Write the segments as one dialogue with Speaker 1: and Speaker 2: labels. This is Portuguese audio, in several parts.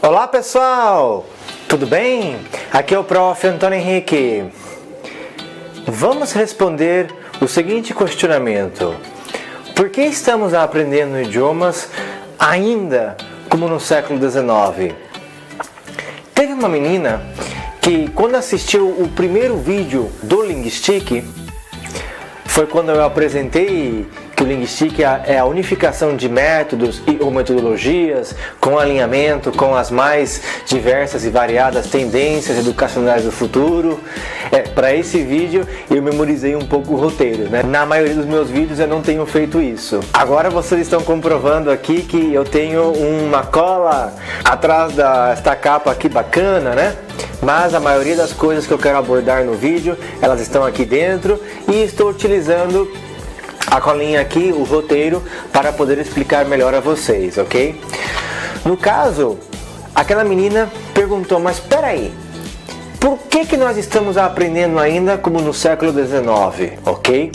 Speaker 1: Olá pessoal, tudo bem? Aqui é o Prof. Antônio Henrique. Vamos responder o seguinte questionamento: por que estamos aprendendo idiomas ainda como no século XIX? Teve uma menina que, quando assistiu o primeiro vídeo do Linguistic, foi quando eu apresentei que o Linguistic é a unificação de métodos ou metodologias com alinhamento com as mais diversas e variadas tendências educacionais do futuro. Para esse vídeo eu memorizei um pouco o roteiro, né? Na maioria dos meus vídeos eu não tenho feito isso. Agora vocês estão comprovando aqui que eu tenho uma cola atrás desta capa aqui bacana, né? Mas a maioria das coisas que eu quero abordar no vídeo, elas estão aqui dentro e estou utilizando a colinha aqui, o roteiro, para poder explicar melhor a vocês, ok? No caso, aquela menina perguntou, mas peraí, por que nós estamos aprendendo ainda como no século XIX, ok?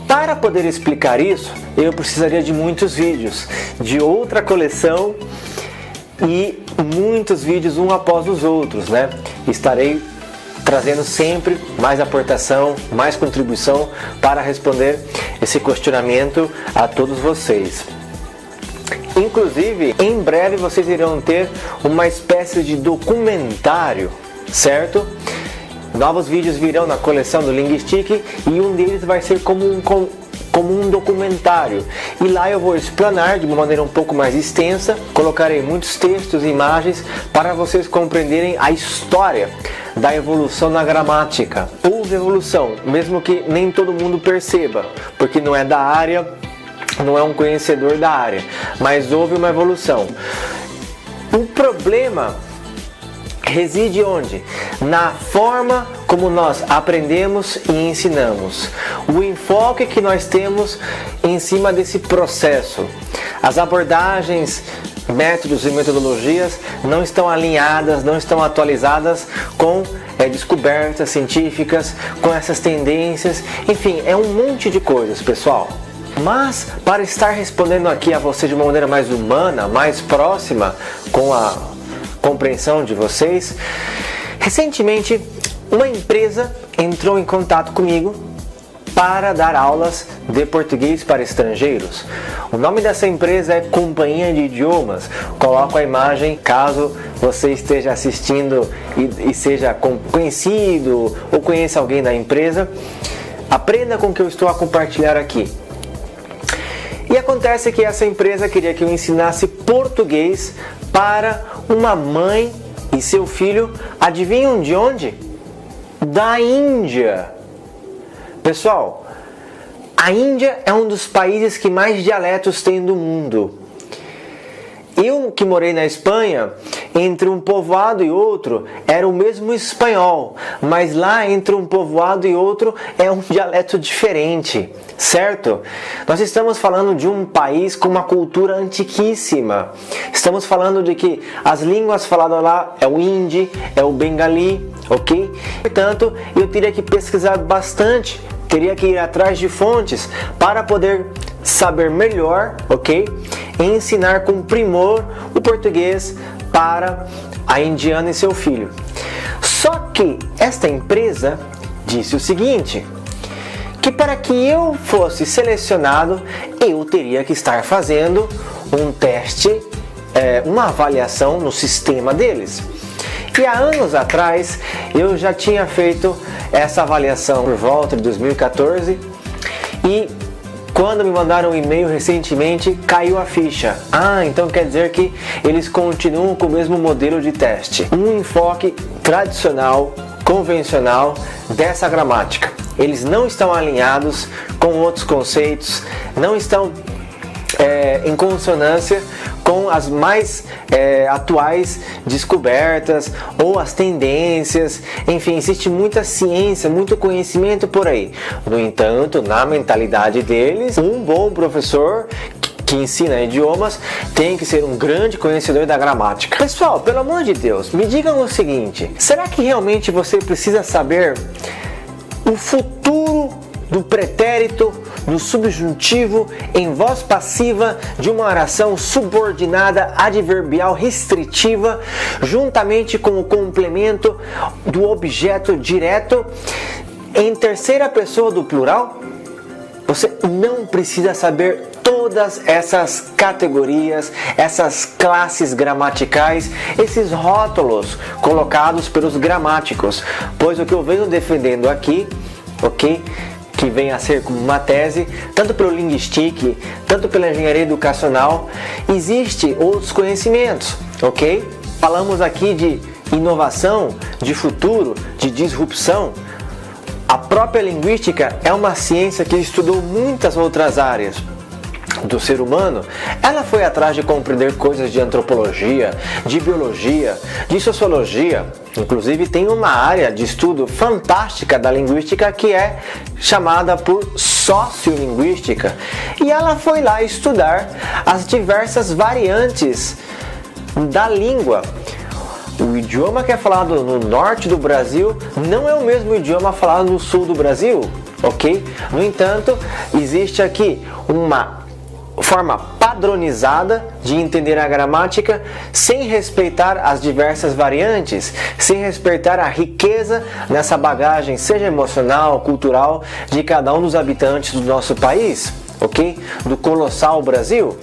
Speaker 1: Para poder explicar isso, eu precisaria de muitos vídeos, de outra coleção e muitos vídeos um após os outros, né? Estarei trazendo sempre mais aportação, mais contribuição para responder esse questionamento a todos vocês. Inclusive, em breve vocês irão ter uma espécie de documentário, certo? Novos vídeos virão na coleção do Linguistic e um deles vai ser como um documentário, e lá eu vou explanar de uma maneira um pouco mais extensa, colocarei muitos textos e imagens para vocês compreenderem a história da evolução na gramática. Houve evolução, mesmo que nem todo mundo perceba, porque não é da área, não é um conhecedor da área, mas houve uma evolução. O problema reside onde? Na forma como nós aprendemos e ensinamos. O enfoque que nós temos em cima desse processo. As abordagens, métodos e metodologias não estão alinhadas, não estão atualizadas com descobertas científicas, com essas tendências, enfim, é um monte de coisas, pessoal. Mas, para estar respondendo aqui a você de uma maneira mais humana, mais próxima com a compreensão de vocês, recentemente uma empresa entrou em contato comigo para dar aulas de português para estrangeiros. O nome dessa empresa é Companhia de Idiomas. Coloco a imagem caso você esteja assistindo e seja conhecido ou conheça alguém da empresa. Aprenda com o que eu estou a compartilhar aqui. E acontece que essa empresa queria que eu ensinasse português para uma mãe e seu filho, adivinham de onde? Da Índia. Pessoal, a Índia é um dos países que mais dialetos tem do mundo. Eu que morei na Espanha, entre um povoado e outro era o mesmo espanhol, mas lá entre um povoado e outro é um dialeto diferente, certo? Nós estamos falando de um país com uma cultura antiquíssima. Estamos falando de que as línguas faladas lá é o hindi, é o bengali, ok? Portanto, eu teria que pesquisar bastante, teria que ir atrás de fontes para poder saber melhor, ok? E ensinar com primor o português para a indiana e seu filho. Só que esta empresa disse o seguinte, que para que eu fosse selecionado, eu teria que estar fazendo um teste, uma avaliação no sistema deles. E há anos atrás eu já tinha feito essa avaliação por volta de 2014 e quando me mandaram um e-mail recentemente, caiu a ficha. Então quer dizer que eles continuam com o mesmo modelo de teste. Um enfoque tradicional, convencional dessa gramática. Eles não estão alinhados com outros conceitos, não estão em consonância com as mais atuais descobertas ou as tendências. Enfim, existe muita ciência, muito conhecimento por aí. No entanto, na mentalidade deles, um bom professor que ensina idiomas tem que ser um grande conhecedor da gramática. Pessoal, pelo amor de Deus, me digam o seguinte: será que realmente você precisa saber o futuro do pretérito no subjuntivo em voz passiva de uma oração subordinada adverbial restritiva, juntamente com o complemento do objeto direto em terceira pessoa do plural? Você não precisa saber todas essas categorias, essas classes gramaticais, esses rótulos colocados pelos gramáticos, pois o que eu venho defendendo aqui, ok, que vem a ser como uma tese, tanto pelo Linguistic, tanto pela engenharia educacional, existe outros conhecimentos, ok? Falamos aqui de inovação, de futuro, de disrupção. A própria linguística é uma ciência que estudou muitas outras áreas do ser humano. Ela foi atrás de compreender coisas de antropologia, de biologia, de sociologia. Inclusive tem uma área de estudo fantástica da linguística que é chamada por sociolinguística. E ela foi lá estudar as diversas variantes da língua. O idioma que é falado no norte do Brasil não é o mesmo idioma falado no sul do Brasil, ok? No entanto, existe aqui uma forma padronizada de entender a gramática sem respeitar as diversas variantes, sem respeitar a riqueza nessa bagagem, seja emocional, cultural, de cada um dos habitantes do nosso país, ok? Do colossal Brasil.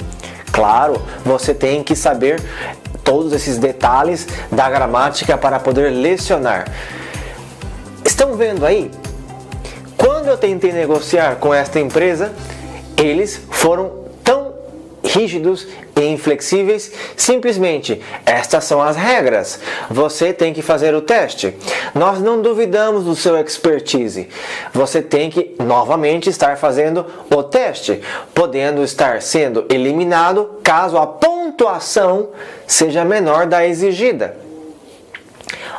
Speaker 1: Claro, você tem que saber todos esses detalhes da gramática para poder lecionar. Estão vendo aí? Quando eu tentei negociar com esta empresa, eles foram tão rígidos e inflexíveis, simplesmente, estas são as regras, você tem que fazer o teste. Nós não duvidamos do seu expertise, você tem que novamente estar fazendo o teste, podendo estar sendo eliminado caso a pontuação seja menor da exigida.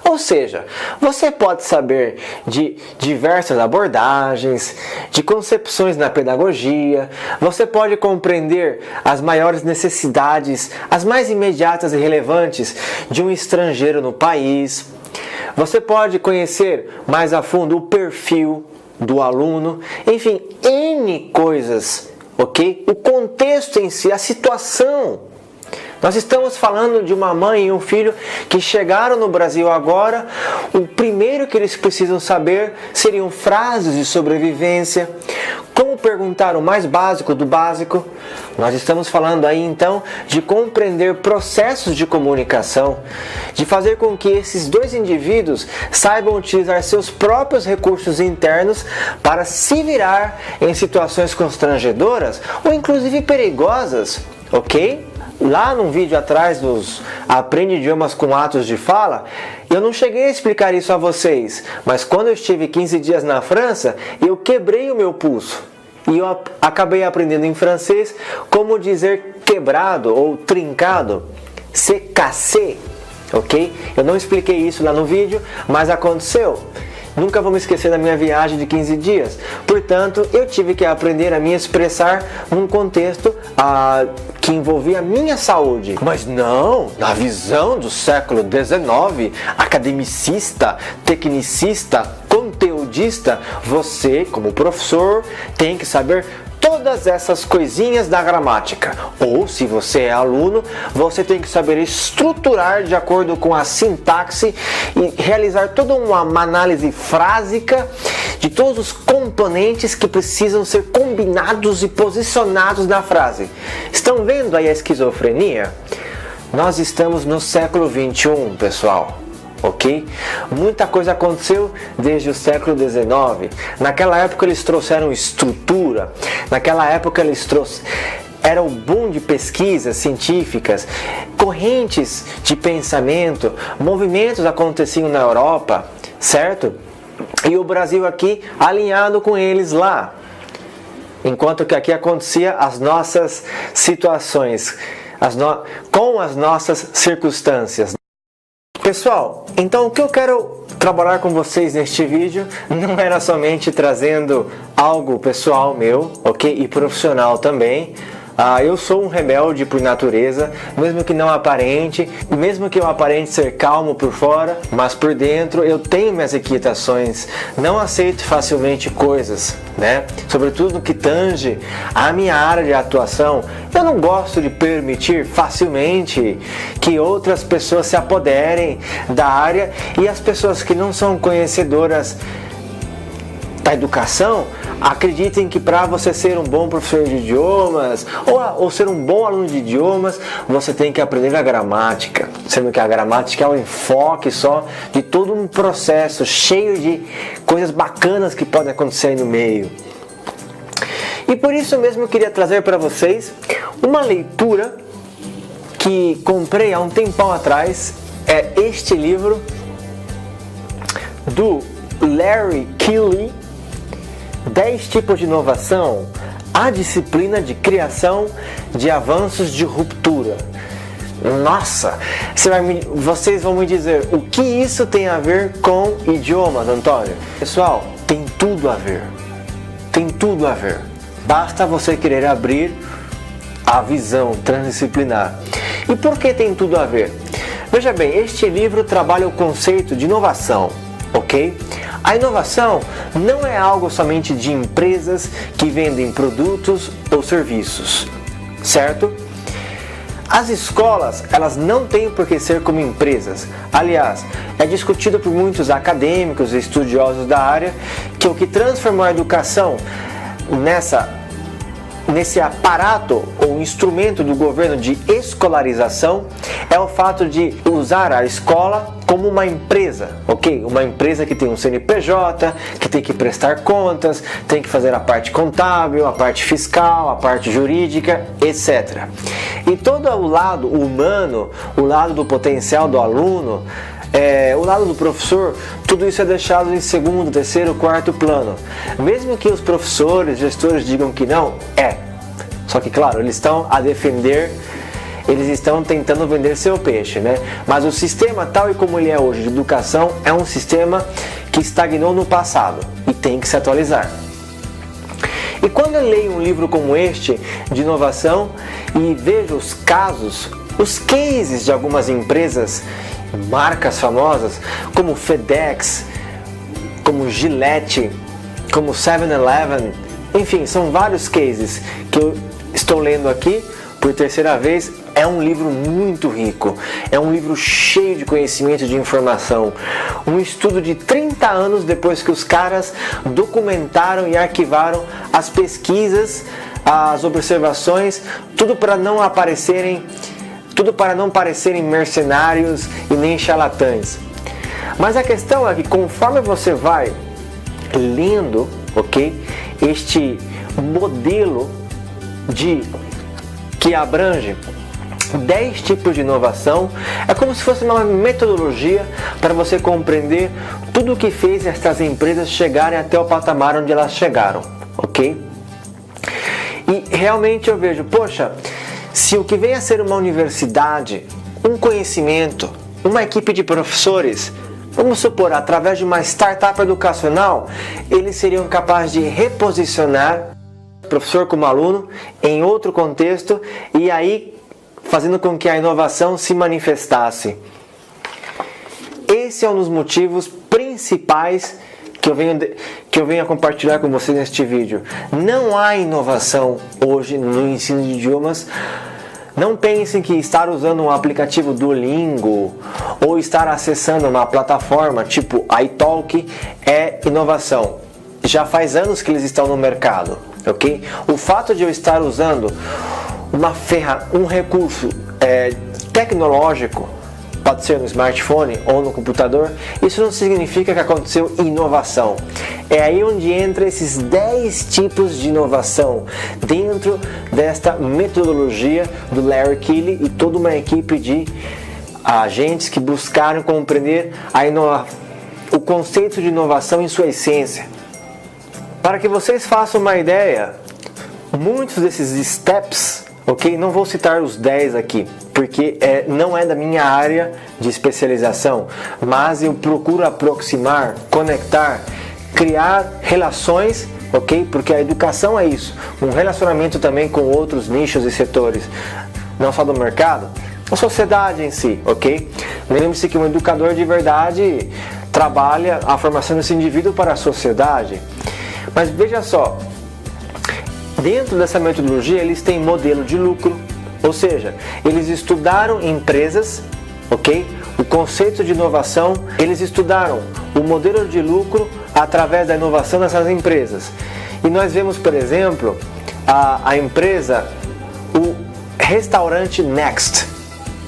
Speaker 1: Ou seja, você pode saber de diversas abordagens, de concepções na pedagogia, você pode compreender as maiores necessidades, as mais imediatas e relevantes de um estrangeiro no país, você pode conhecer mais a fundo o perfil do aluno, enfim, N coisas, ok? O contexto em si, a situação. Nós estamos falando de uma mãe e um filho que chegaram no Brasil agora. O primeiro que eles precisam saber seriam frases de sobrevivência, como perguntar o mais básico do básico. Nós estamos falando aí então de compreender processos de comunicação, de fazer com que esses dois indivíduos saibam utilizar seus próprios recursos internos para se virar em situações constrangedoras ou inclusive perigosas, ok? Lá num vídeo atrás dos Aprende Idiomas com Atos de Fala, eu não cheguei a explicar isso a vocês, mas quando eu estive 15 dias na França, eu quebrei o meu pulso. E eu acabei aprendendo em francês como dizer quebrado ou trincado, c'est cassé, ok? Eu não expliquei isso lá no vídeo, mas aconteceu. Nunca vou me esquecer da minha viagem de 15 dias. Portanto, eu tive que aprender a me expressar num contexto que envolvia a minha saúde. Mas não, na visão do século XIX, academicista, tecnicista, conteudista, você, como professor, tem que saber todas essas coisinhas da gramática. Ou, se você é aluno, você tem que saber estruturar de acordo com a sintaxe e realizar toda uma análise frásica de todos os componentes que precisam ser combinados e posicionados na frase. Estão vendo aí a esquizofrenia? Nós estamos no século XXI, pessoal. Ok? Muita coisa aconteceu desde o século XIX. Naquela época eles trouxeram estrutura. Naquela época eles trouxeram... Era o boom de pesquisas científicas, correntes de pensamento, movimentos aconteciam na Europa, certo? E o Brasil aqui alinhado com eles lá. Enquanto que aqui acontecia as nossas situações, com as nossas circunstâncias. Pessoal, então o que eu quero trabalhar com vocês neste vídeo não era somente trazendo algo pessoal meu, ok? E profissional também, Eu sou um rebelde por natureza, mesmo que não aparente, mesmo que eu aparente ser calmo por fora, mas por dentro eu tenho minhas inquietações. Não aceito facilmente coisas, né? Sobretudo no que tange a minha área de atuação. Eu não gosto de permitir facilmente que outras pessoas se apoderem da área, e as pessoas que não são conhecedoras da educação acreditem que para você ser um bom professor de idiomas ou ser um bom aluno de idiomas, você tem que aprender a gramática, sendo que a gramática é o enfoque só de todo um processo cheio de coisas bacanas que podem acontecer aí no meio. E por isso mesmo eu queria trazer para vocês uma leitura que comprei há um tempão atrás. É este livro do Larry Keeley, 10 tipos de inovação, a disciplina de criação de avanços de ruptura. Nossa, vocês vão me dizer, o que isso tem a ver com idiomas, Antônio? Pessoal, tem tudo a ver. Tem tudo a ver. Basta você querer abrir a visão transdisciplinar. E por que tem tudo a ver? Veja bem, este livro trabalha o conceito de inovação, ok? A inovação não é algo somente de empresas que vendem produtos ou serviços, certo? As escolas, elas não têm por que ser como empresas. Aliás, é discutido por muitos acadêmicos e estudiosos da área que o que transformou a educação nesse aparato ou instrumento do governo de escolarização é o fato de usar a escola como uma empresa, ok? Uma empresa que tem um CNPJ, que tem que prestar contas, tem que fazer a parte contábil, a parte fiscal, a parte jurídica, etc. E todo o lado humano, o lado do potencial do aluno, o lado do professor, tudo isso é deixado em segundo, terceiro, quarto plano. Mesmo que os professores, gestores digam que não, só que claro, eles estão tentando vender seu peixe, né? Mas o sistema tal e como ele é hoje de educação é um sistema que estagnou no passado e tem que se atualizar. E quando eu leio um livro como este de inovação e vejo os casos, os cases de algumas empresas, marcas famosas como FedEx, como Gillette, como 7-Eleven, enfim, são vários cases que eu estou lendo aqui por terceira vez. É um livro muito rico, é um livro cheio de conhecimento, de informação, um estudo de 30 anos depois que os caras documentaram e arquivaram as pesquisas, as observações, tudo para não parecerem mercenários e nem charlatães. Mas a questão é que conforme você vai lendo, ok, este modelo que abrange 10 tipos de inovação, é como se fosse uma metodologia para você compreender tudo o que fez estas empresas chegarem até o patamar onde elas chegaram, ok? E realmente eu vejo, poxa, se o que vem a ser uma universidade, um conhecimento, uma equipe de professores, vamos supor, através de uma startup educacional, eles seriam capazes de reposicionar o professor como aluno em outro contexto e aí fazendo com que a inovação se manifestasse. Esse é um dos motivos principais que eu venho a compartilhar com vocês neste vídeo. Não há inovação hoje no ensino de idiomas. Não pensem que estar usando um aplicativo Duolingo ou estar acessando uma plataforma tipo iTalk é inovação. Já faz anos que eles estão no mercado, ok? O fato de eu estar usando um recurso tecnológico, pode ser no smartphone ou no computador, isso não significa que aconteceu inovação. É aí onde entra esses 10 tipos de inovação dentro desta metodologia do Larry Keeley e toda uma equipe de agentes que buscaram compreender o conceito de inovação em sua essência. Para que vocês façam uma ideia, muitos desses steps, ok? Não vou citar os 10 aqui, porque não é da minha área de especialização, mas eu procuro aproximar, conectar, criar relações ok? Porque a educação é isso, um relacionamento também com outros nichos e setores, não só do mercado, a sociedade em si, ok? Lembre-se que um educador de verdade trabalha a formação desse indivíduo para a sociedade. Mas veja só, dentro dessa metodologia eles têm modelo de lucro, ou seja, eles estudaram empresas, ok? O conceito de inovação, eles estudaram o modelo de lucro através da inovação dessas empresas. E nós vemos, por exemplo, a empresa, o restaurante Next,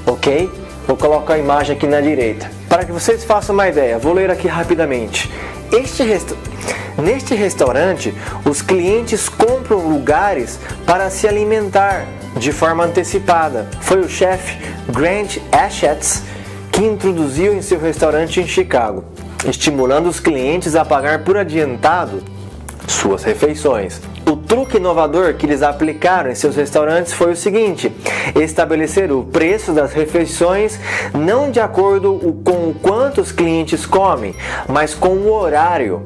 Speaker 1: ok? Vou colocar a imagem aqui na direita. Para que vocês façam uma ideia, vou ler aqui rapidamente. Neste restaurante, os clientes compram lugares para se alimentar de forma antecipada. Foi o chefe Grant Achatz que introduziu em seu restaurante em Chicago, estimulando os clientes a pagar por adiantado suas refeições. O truque inovador que eles aplicaram em seus restaurantes foi o seguinte: estabelecer o preço das refeições não de acordo com o quanto os clientes comem, mas com o horário.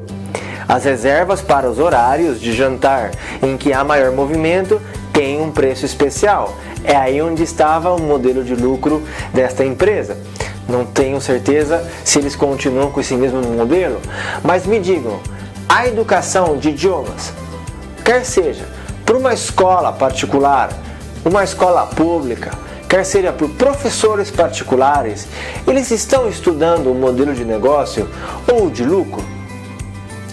Speaker 1: As reservas para os horários de jantar em que há maior movimento têm um preço especial. É aí onde estava o modelo de lucro desta empresa. Não tenho certeza se eles continuam com esse mesmo modelo, mas me digam, a educação de idiomas, quer seja para uma escola particular, uma escola pública, quer seja por professores particulares, eles estão estudando o modelo de negócio ou de lucro?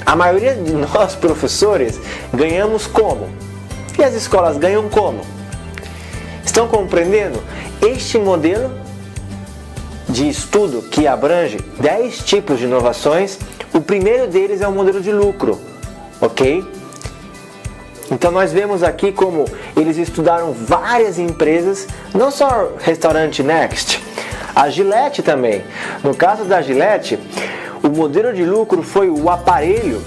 Speaker 1: A maioria de nós professores ganhamos como? E as escolas ganham como? Estão compreendendo? Este modelo de estudo que abrange 10 tipos de inovações, o primeiro deles é o modelo de lucro, ok? Então nós vemos aqui como eles estudaram várias empresas, não só o restaurante Next, a Gillette também. No caso da Gillette, o modelo de lucro foi o aparelho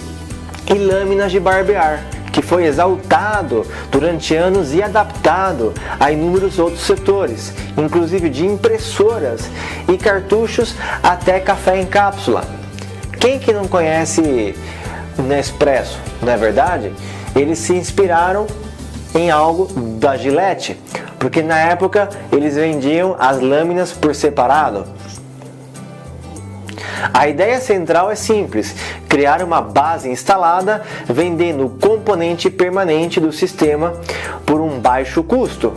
Speaker 1: e lâminas de barbear, que foi exaltado durante anos e adaptado a inúmeros outros setores, inclusive de impressoras e cartuchos até café em cápsula. Quem que não conhece Nespresso, não é verdade? Eles se inspiraram em algo da Gillette, porque na época eles vendiam as lâminas por separado. A ideia central é simples: criar uma base instalada vendendo o componente permanente do sistema por um baixo custo,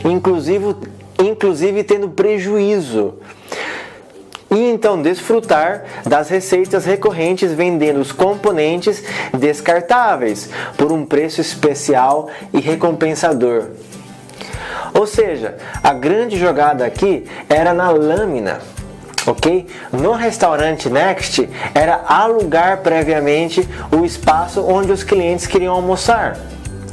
Speaker 1: inclusive tendo prejuízo. E então desfrutar das receitas recorrentes vendendo os componentes descartáveis por um preço especial e recompensador. Ou seja, a grande jogada aqui era na lâmina, ok? No restaurante Next era alugar previamente o espaço onde os clientes queriam almoçar.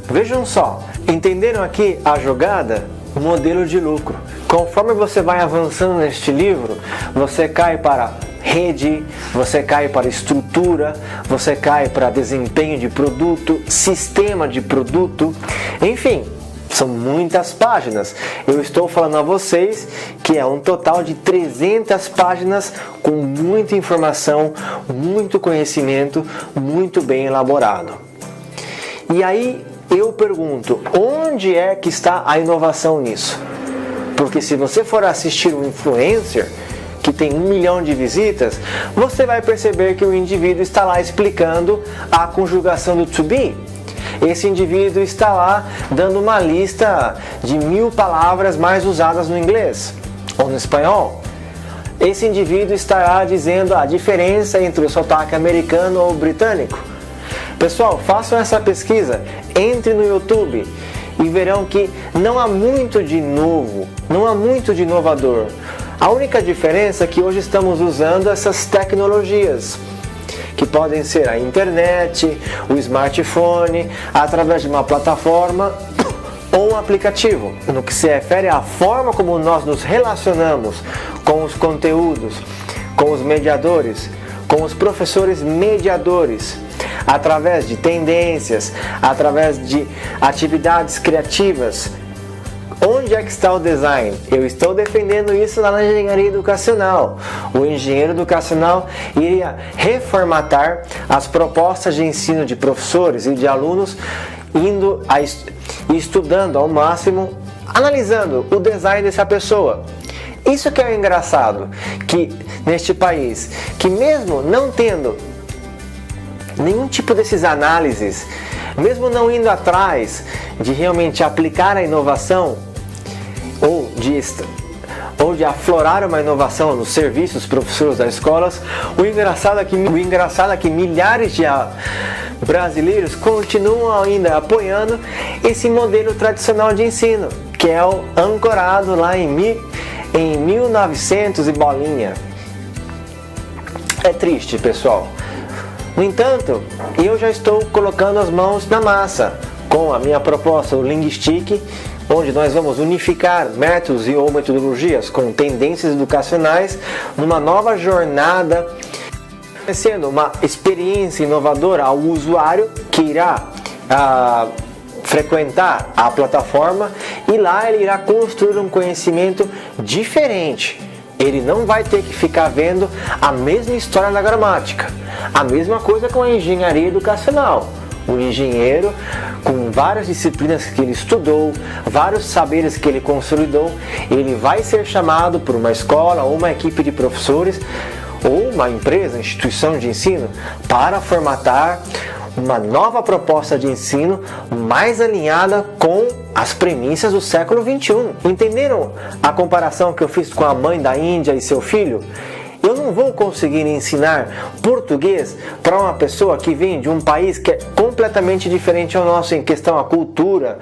Speaker 1: Vejam só, entenderam aqui a jogada? Modelo de lucro. Conforme você vai avançando neste livro, você cai para rede, você cai para estrutura, você cai para desempenho de produto, sistema de produto, enfim, são muitas páginas. Eu estou falando a vocês que é um total de 300 páginas com muita informação, muito conhecimento, muito bem elaborado. E aí eu pergunto, onde é que está a inovação nisso? Porque se você for assistir um influencer que tem 1 milhão de visitas, você vai perceber que o indivíduo está lá explicando a conjugação do to be. Esse indivíduo está lá dando uma lista de 1000 palavras mais usadas no inglês ou no espanhol. Esse indivíduo estará dizendo a diferença entre o sotaque americano ou britânico. Pessoal, façam essa pesquisa, entre no YouTube e verão que não há muito de novo, não há muito de inovador. A única diferença é que hoje estamos usando essas tecnologias, que podem ser a internet, o smartphone, através de uma plataforma ou um aplicativo. No que se refere à forma como nós nos relacionamos com os conteúdos, com os mediadores, com os professores mediadores, através de tendências, através de atividades criativas, Onde é que está o design? Eu estou defendendo isso lá na engenharia educacional. O engenheiro educacional iria reformatar as propostas de ensino de professores e de alunos, estudando ao máximo, analisando o design dessa pessoa. Isso que é engraçado, que neste país, que mesmo não tendo nenhum tipo desses análises, mesmo não indo atrás de realmente aplicar a inovação ou de aflorar uma inovação nos serviços professores das escolas, o engraçado é que milhares de brasileiros continuam ainda apoiando esse modelo tradicional de ensino, que é o ancorado lá em 1900 e bolinha. É triste, pessoal. No entanto, eu já estou colocando as mãos na massa com a minha proposta, o Linguistic, onde nós vamos unificar métodos ou metodologias com tendências educacionais numa nova jornada, sendo uma experiência inovadora ao usuário que irá frequentar a plataforma, e lá ele irá construir um conhecimento diferente. Ele não vai ter que ficar vendo a mesma história da gramática. A mesma coisa com a engenharia educacional. O engenheiro, com várias disciplinas que ele estudou, vários saberes que ele consolidou, ele vai ser chamado por uma escola ou uma equipe de professores ou uma empresa, instituição de ensino, para formatar uma nova proposta de ensino mais alinhada com as premissas do século XXI. Entenderam a comparação que eu fiz com a mãe da Índia e seu filho? Eu não vou conseguir ensinar português para uma pessoa que vem de um país que é completamente diferente ao nosso em questão à cultura,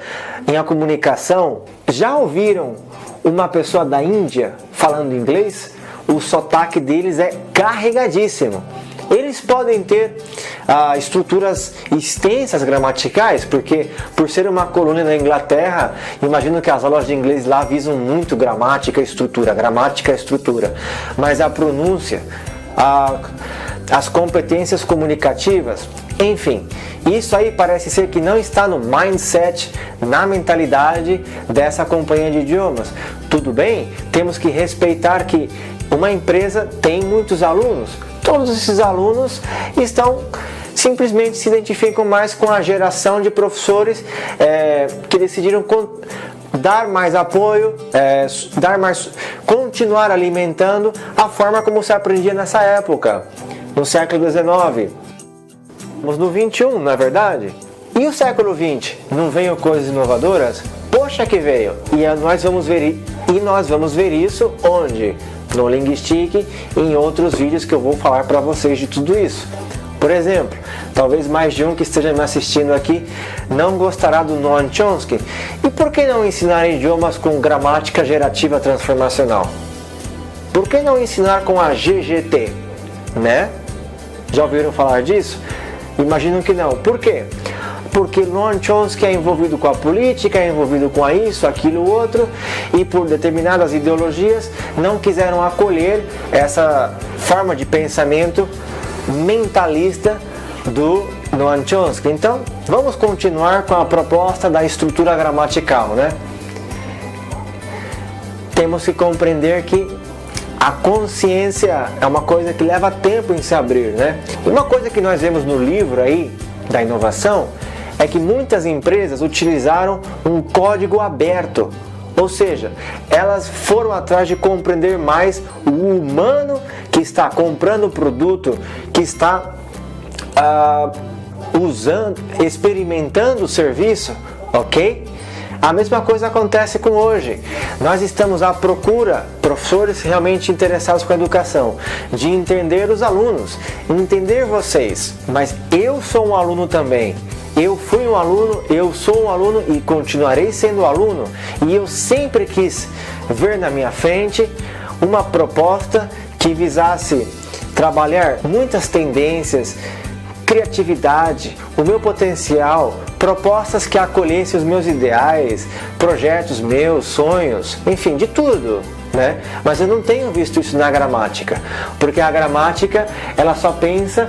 Speaker 1: em a comunicação. Já ouviram uma pessoa da Índia falando inglês? O sotaque deles é carregadíssimo. Eles podem ter estruturas extensas gramaticais, porque por ser uma colônia da Inglaterra, imagino que as aulas de inglês lá visam muito gramática e estrutura, mas a pronúncia, as competências comunicativas, enfim, isso aí parece ser que não está no mindset, na mentalidade dessa companhia de idiomas. Tudo bem, temos que respeitar que uma empresa tem muitos alunos. Todos esses alunos simplesmente se identificam mais com a geração de professores que decidiram dar mais apoio, continuar alimentando a forma como se aprendia nessa época, no século XIX. Estamos no XXI, não é verdade? E o século XX? Não veio coisas inovadoras? Poxa que veio! E nós vamos ver isso onde? No Linguistic e em outros vídeos que eu vou falar para vocês de tudo isso. Por exemplo, talvez mais de um que esteja me assistindo aqui não gostará do Noam Chomsky. E por que não ensinar idiomas com gramática gerativa transformacional? Por que não ensinar com a GGT? Né? Já ouviram falar disso? Imagino que não. Por quê? Porque Noam Chomsky é envolvido com a política, é envolvido com isso, aquilo, outro, e por determinadas ideologias não quiseram acolher essa forma de pensamento mentalista do Noam Chomsky. Então, vamos continuar com a proposta da estrutura gramatical, né? Temos que compreender que a consciência é uma coisa que leva tempo em se abrir, né? Uma coisa que nós vemos no livro aí da inovação é que muitas empresas utilizaram um código aberto, ou seja, elas foram atrás de compreender mais o humano que está comprando o produto, que está experimentando o serviço, ok? A mesma coisa acontece com hoje. Nós estamos à procura, professores realmente interessados com a educação, de entender os alunos, entender vocês, mas eu sou um aluno também. Eu fui um aluno, eu sou um aluno e continuarei sendo aluno, e eu sempre quis ver na minha frente uma proposta que visasse trabalhar muitas tendências, criatividade, o meu potencial, propostas que acolhessem os meus ideais, projetos meus, sonhos, enfim, de tudo, né? Mas eu não tenho visto isso na gramática, porque a gramática ela só pensa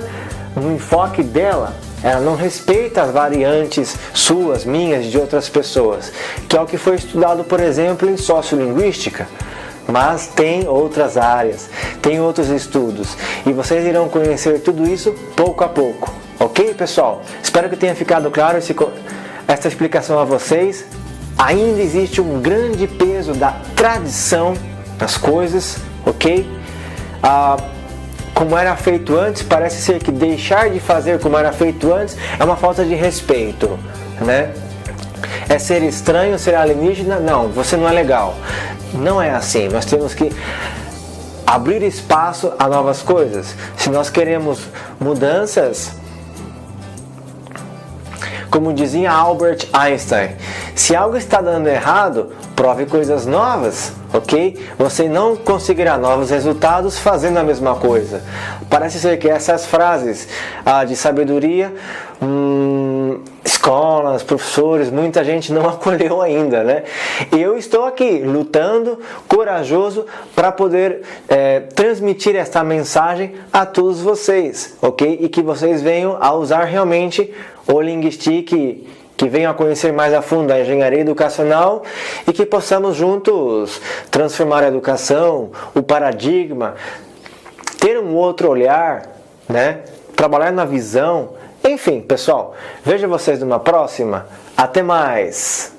Speaker 1: no enfoque dela, ela não respeita as variantes suas, minhas, de outras pessoas, que é o que foi estudado, por exemplo, em sociolinguística. Mas tem outras áreas, tem outros estudos, e vocês irão conhecer tudo isso pouco a pouco. Ok, pessoal? Espero que tenha ficado claro esta explicação a vocês. Ainda existe um grande peso da tradição nas coisas, ok? Como era feito antes, parece ser que deixar de fazer como era feito antes é uma falta de respeito, né? É ser estranho, ser alienígena? Não, você não é legal. Não é assim, nós temos que abrir espaço a novas coisas. Se nós queremos mudanças, como dizia Albert Einstein, se algo está dando errado, prove coisas novas, ok? Você não conseguirá novos resultados fazendo a mesma coisa. Parece ser que essas frases de sabedoria, escolas, professores, muita gente não acolheu ainda, né? Eu estou aqui lutando, corajoso, para poder transmitir esta mensagem a todos vocês, ok? E que vocês venham a usar realmente o Linguistic, que venham a conhecer mais a fundo a engenharia educacional e que possamos juntos transformar a educação, o paradigma, ter um outro olhar, né? Trabalhar na visão. Enfim, pessoal, vejo vocês numa próxima. Até mais!